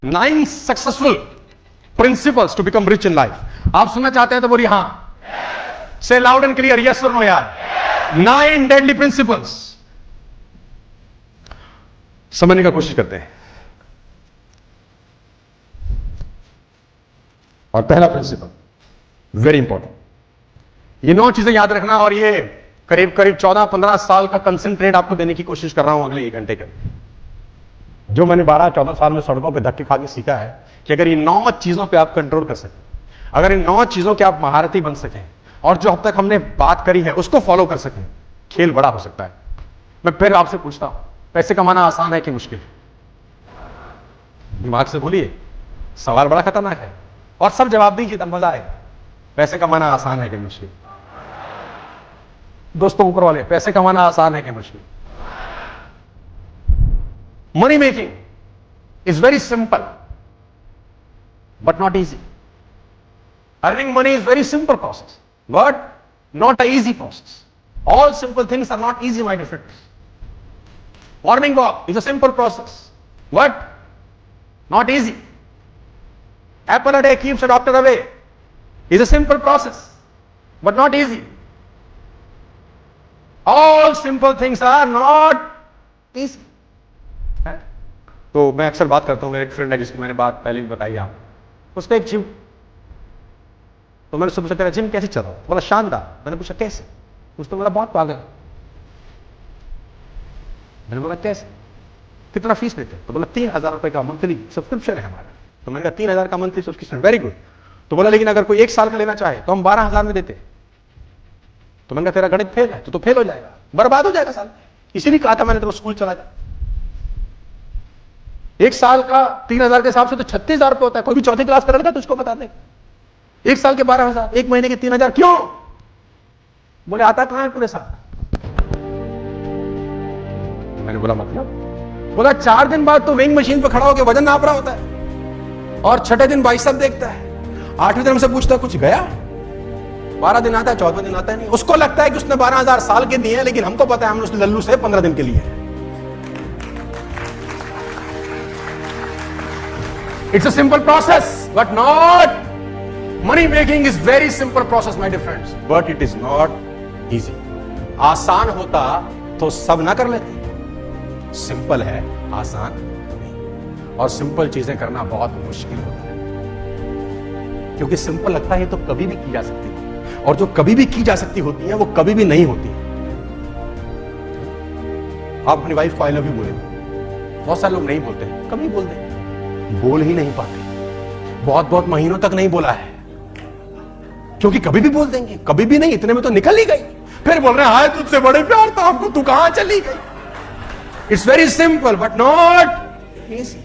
9 successful principles to become rich in life. आप सुनना चाहते हैं तो बोलिए हाँ। Say loud and clear, yes और नो यार। 9 डेडली प्रिंसिपल्स समझने का कोशिश करते हैं। और पहला प्रिंसिपल वेरी इंपॉर्टेंट, ये 9 चीजें याद रखना, और ये करीब करीब 14-15 साल का कंसेंट्रेट आपको देने की कोशिश कर रहा हूं अगले 1 घंटे के। जो मैंने 12-14 साल में सड़कों पे धक्के खा के सीखा है कि अगर ये 9 चीजों पे आप कंट्रोल कर सकें, अगर इन 9 चीजों के आप महारथी बन सकें और जो अब तक हमने बात करी है उसको फॉलो कर सकें, खेल बड़ा हो सकता है। मैं फिर आपसे पूछता हूं, पैसे कमाना आसान है कि मुश्किल? दिमाग से बोलिए, सवाल बड़ा खतरनाक है और सब जवाब दीजिए तब मजा आएगा। पैसे कमाना आसान है कि मुश्किल? दोस्तों ऊपर वाले, पैसे कमाना आसान है कि मुश्किल? Money making is very simple but not easy. Earning money is very simple process but not a easy process. All simple things are not easy my dear friends. Morning walk is a simple process, but not easy. Apple a day keeps a doctor away is a simple process, but not easy. All simple things are not easy. तो मैं अक्सर बात करता हूँ, मेरे एक friend है जिसकी मैंने बात पहले भी बताई आप, उसने एक जिम, तो मैंने उससे पूछा तेरा जिम कैसे चल रहा? बोला शानदार। मैंने पूछा कैसे? उसने बोला बहुत पागल। मैंने बोला कैसे? कितना फीस लेते? तो बोला 3,000 रुपए का मंथली सब्सक्रिप्शन है हमारा। तो मैंने कहा 3,000 का मंथली सब्सक्रिप्शन, वेरी गुड। तो बोला लेकिन अगर कोई 1 साल का लेना चाहे तो हम 12,000 में देते। तो मैंने कहा तेरा गणित फेल है, तो फेल हो जाएगा, बर्बाद हो जाएगा साल। इसीलिए कहा था मैंने तो स्कूल चला जा। 1 साल का 3,000 के हिसाब से तो 36,000 रुपए होता है। कोई भी चौथी क्लास कर लेगा तो उसको बता दे। 1 साल के 12,000, 1 महीने के 3,000 क्यों? बोले आता कहां है पूरे साल? मैंने बोला मतलब? बोला 4 दिन बाद तो वेइंग मशीन पर खड़ा होकर वजन नाप रहा होता है और 6ठे दिन बाइसेप देखता है, 8वें दिन हमसे पूछता है कुछ गया? 12 दिन आता है, 14वें दिन आता है नहीं। उसको लगता है कि उसने 12,000 साल के दिए हैं, लेकिन हमको पता है हमने उसने लल्लू से 15 दिन के लिए। It's a simple process but not, money making is very simple process my dear friends, but it is not easy. आसान होता तो सब ना कर लेते। सिंपल है, आसान नहीं। और सिंपल चीजें करना बहुत मुश्किल होता है, क्योंकि सिंपल लगता है तो कभी भी की जा सकती है, और जो कभी भी की जा सकती होती है वो कभी भी नहीं होती। आप अपनी वाइफ को आई लव यू बोले, बहुत सारे लोग नहीं बोलते, कभी बोलते, बोल ही नहीं पाते, बहुत महीनों तक नहीं बोला है, क्योंकि कभी भी बोल देंगे, कभी भी नहीं, इतने में तो निकल ही गई, फिर बोल रहे हैं हाय तुझसे बड़े प्यार था आपको, तू कहां चली गई? It's very simple but not easy.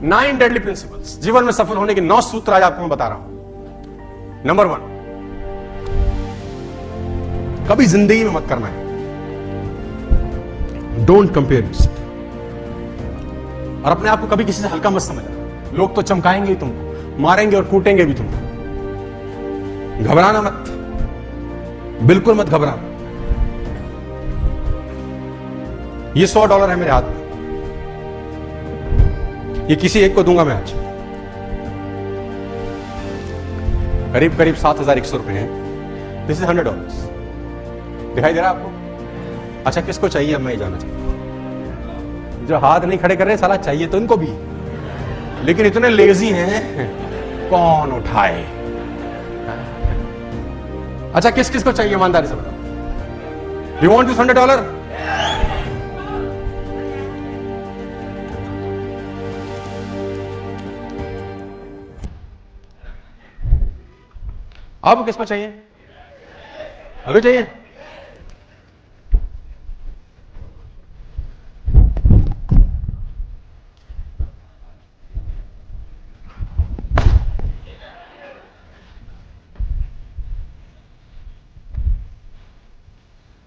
9 deadly principles, जीवन में सफल होने के 9 सूत्र आज आपको मैं बता रहा हूं। नंबर 1, कभी जिंदगी में मत करना है, डोंट कंपेयर योरसेल्फ। और अपने आप को कभी किसी से हल्का मत समझना। लोग तो चमकाएंगे ही तुमको, मारेंगे और कूटेंगे भी तुमको। घबराना मत, बिल्कुल मत घबराना। ये $100 है मेरे हाथ में, ये किसी एक को दूंगा मैं आज। करीब करीब 7,100 रुपए हैं। This is $100। दिखाई दे रहा है आपको? अच्छा किसको चाहिए अब मैं ये जानना चाहता हूं। जो हाथ नहीं खड़े कर रहे साला चाहिए तो इनको भी, लेकिन इतने लेजी हैं कौन उठाए। अच्छा किस किस को चाहिए ईमानदारी से बताओ। You want this $100? आपको किसको चाहिए? अभी चाहिए?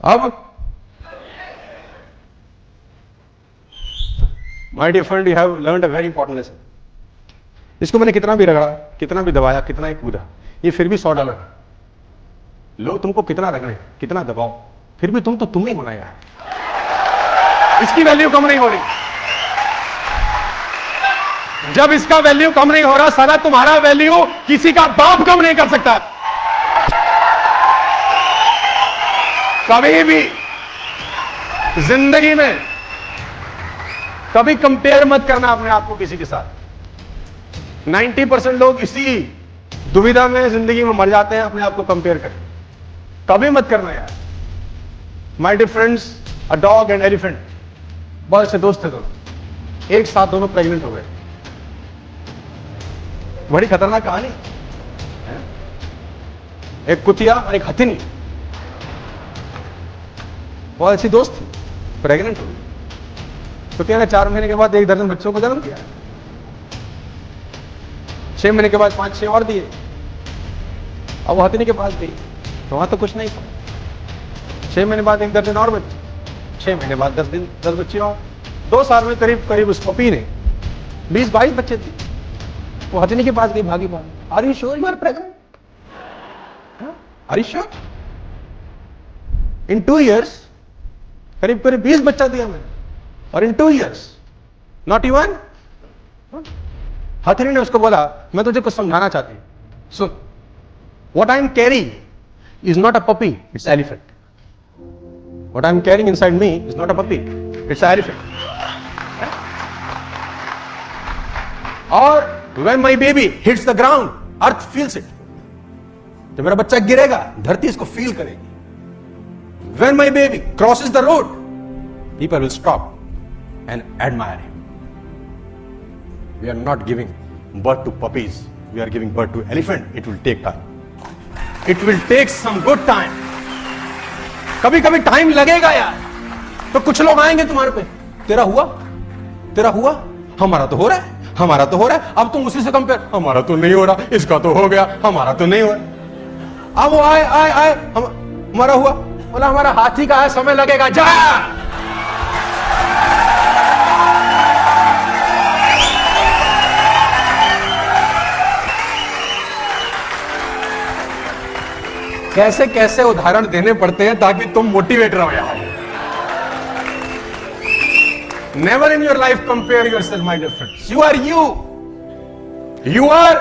अब my dear friend, you have learned a very important lesson. इसको मैंने कितना भी रगड़ा, कितना भी दबाया, कितना ही कूदा, ये फिर भी $100 है। लोग तुमको कितना रगड़े, कितना दबाओ, फिर भी तुम तो तुम ही होना यार। इसकी वैल्यू कम नहीं हो रही। जब इसका वैल्यू कम नहीं हो रहा, साला तुम्हारा वैल्यू किसी का बाप कम नहीं कर सकता। कभी भी जिंदगी में कभी कंपेयर मत करना अपने आप को किसी के साथ। 90% लोग इसी दुविधा में जिंदगी में मर जाते हैं, अपने आप को कंपेयर करके। कभी मत करना यार। My dear friends, a dog and elephant, बहुत अच्छे दोस्त थे दोनों, एक साथ दोनों प्रेग्नेंट हो गए। बड़ी खतरनाक कहानी है। एक कुतिया और एक हथिनी, बहुत अच्छी दोस्त थी, प्रेग्नेंट हो गई। कुतिया ने 4 महीने के बाद 1 दर्जन बच्चों को जन्म दिया। 6 महीने के बाद 5-6 और दिए। अब वो हथिनी के पास गई तो वहां तो कुछ नहीं था। 6 महीने बाद 1 दर्जन और बच्चे, 6 महीने बाद 10 बच्चे और। 2 साल में करीब करीब उस पपी ने 20-22 बच्चे दिए। वो हथिनी के पास गई भागी भागी, are you sure you are pregnant? Are you sure? In 2 years करीब करीब 20 बच्चा दिया मैंने, और इन 2 years नॉट इवन। हथिनी ने उसको बोला, मैं तुझे कुछ समझाना चाहती हूं, सुन। What I am carrying is not a puppy, it's elephant. What I am carrying inside me is not a puppy, it's elephant. और when my baby hits the ground, earth feels it. जब मेरा बच्चा गिरेगा, धरती इसको feel करेगी। When my baby crosses the road, people will stop and admire him. We are not giving birth to puppies. We are giving birth to elephant. It will take time. It will take some good time. कभी कभी time लगेगा यार। तो कुछ लोग आएंगे तुम्हारे पे, तेरा हुआ, तेरा हुआ, हमारा तो हो रहा है, हमारा तो हो रहा है। अब तुम उसी से कंपेयर, हमारा तो नहीं हो रहा, इसका तो हो गया, हमारा तो नहीं हो रहा। अब वो आए आए आए, हमारा हुआ, बोला हमारा हाथी का है, समय लगेगा, जा। कैसे कैसे उदाहरण देने पड़ते हैं ताकि तुम मोटिवेट रहो यार। Never in your life compare yourself, my dear friends. You are you. You are